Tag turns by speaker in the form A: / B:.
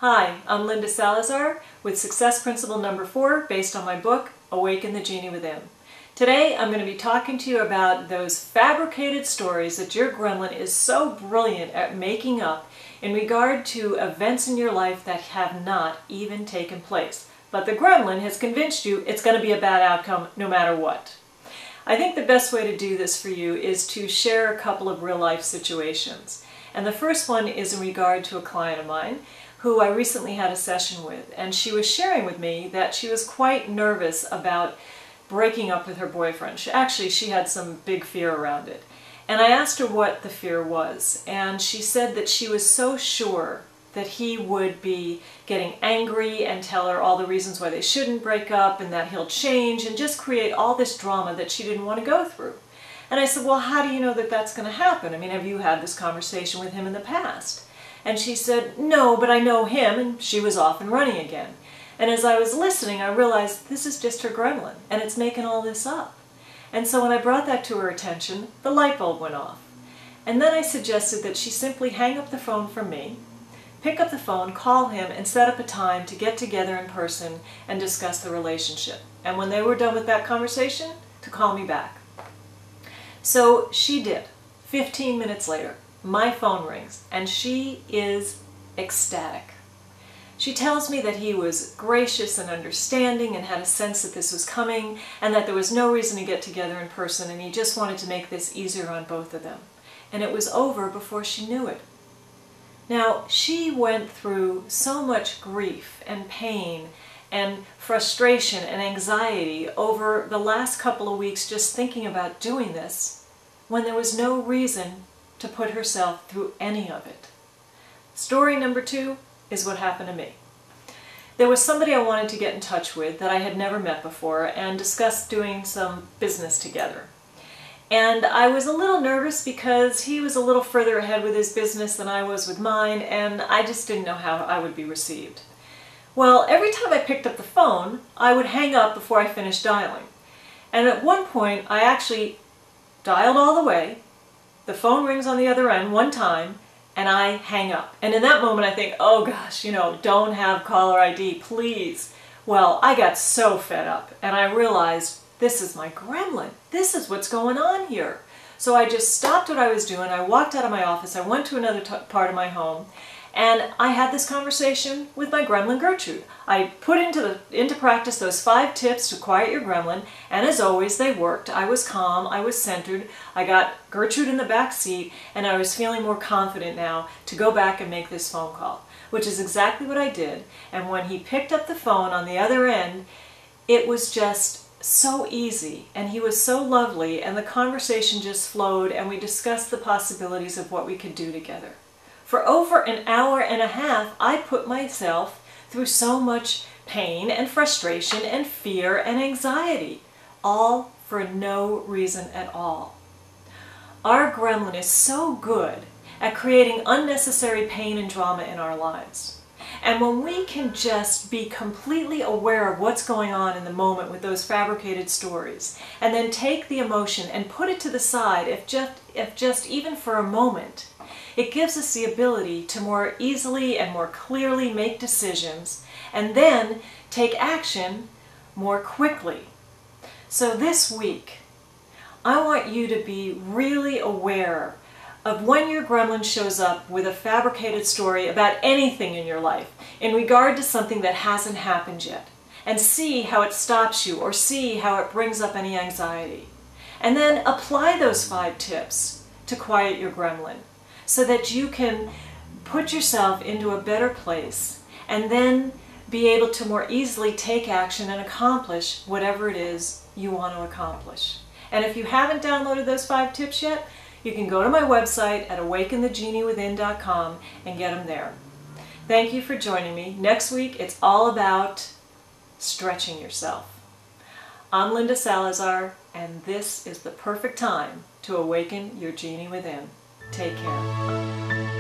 A: Hi, I'm Linda Salazar with Success Principle number 4 based on my book, Awaken the Genie Within. Today I'm going to be talking to you about those fabricated stories that your gremlin is so brilliant at making up in regard to events in your life that have not even taken place. But the gremlin has convinced you it's going to be a bad outcome no matter what. I think the best way to do this for you is to share a couple of real-life situations. And the first one is in regard to a client of mine who I recently had a session with, and she was sharing with me that she was quite nervous about breaking up with her boyfriend. She had some big fear around it. And I asked her what the fear was, and she said that she was so sure that he would be getting angry and tell her all the reasons why they shouldn't break up and that he'll change and just create all this drama that she didn't want to go through. And I said, well, how do you know that that's going to happen? I mean, have you had this conversation with him in the past? And she said, no, but I know him, and she was off and running again. And as I was listening, I realized this is just her gremlin, and it's making all this up. And so when I brought that to her attention, the light bulb went off. And then I suggested that she simply hang up the phone from me, pick up the phone, call him, and set up a time to get together in person and discuss the relationship. And when they were done with that conversation, to call me back. So she did. 15 minutes later, my phone rings, and she is ecstatic. She tells me that he was gracious and understanding and had a sense that this was coming and that there was no reason to get together in person, and he just wanted to make this easier on both of them. And it was over before she knew it. Now, she went through so much grief and pain and frustration and anxiety over the last couple of weeks just thinking about doing this when there was no reason to put herself through any of it. Story number 2 is what happened to me. There was somebody I wanted to get in touch with that I had never met before and discussed doing some business together. And I was a little nervous because he was a little further ahead with his business than I was with mine, and I just didn't know how I would be received. Well, every time I picked up the phone, I would hang up before I finished dialing. And at one point, I actually dialed all the way. The phone rings on the other end one time, and I hang up. And in that moment I think, oh gosh, don't have caller ID, please. Well, I got so fed up, and I realized this is my gremlin. This is what's going on here. So I just stopped what I was doing. I walked out of my office. I went to another part of my home, and I had this conversation with my gremlin Gertrude. I put into practice those 5 tips to quiet your gremlin, and as always, they worked. I was calm, I was centered, I got Gertrude in the back seat, and I was feeling more confident now to go back and make this phone call, which is exactly what I did. And when he picked up the phone on the other end, it was just so easy, and he was so lovely, and the conversation just flowed, and we discussed the possibilities of what we could do together. For over an hour and a half, I put myself through so much pain and frustration and fear and anxiety, all for no reason at all. Our gremlin is so good at creating unnecessary pain and drama in our lives. And when we can just be completely aware of what's going on in the moment with those fabricated stories, and then take the emotion and put it to the side, if just even for a moment, it gives us the ability to more easily and more clearly make decisions and then take action more quickly. So this week, I want you to be really aware of when your gremlin shows up with a fabricated story about anything in your life in regard to something that hasn't happened yet, and see how it stops you or see how it brings up any anxiety. And then apply those 5 tips to quiet your gremlin, so that you can put yourself into a better place and then be able to more easily take action and accomplish whatever it is you want to accomplish. And if you haven't downloaded those 5 tips yet, you can go to my website at awakenthegeniewithin.com and get them there. Thank you for joining me. Next week, it's all about stretching yourself. I'm Linda Salazar, and this is the perfect time to awaken your genie within. Take care.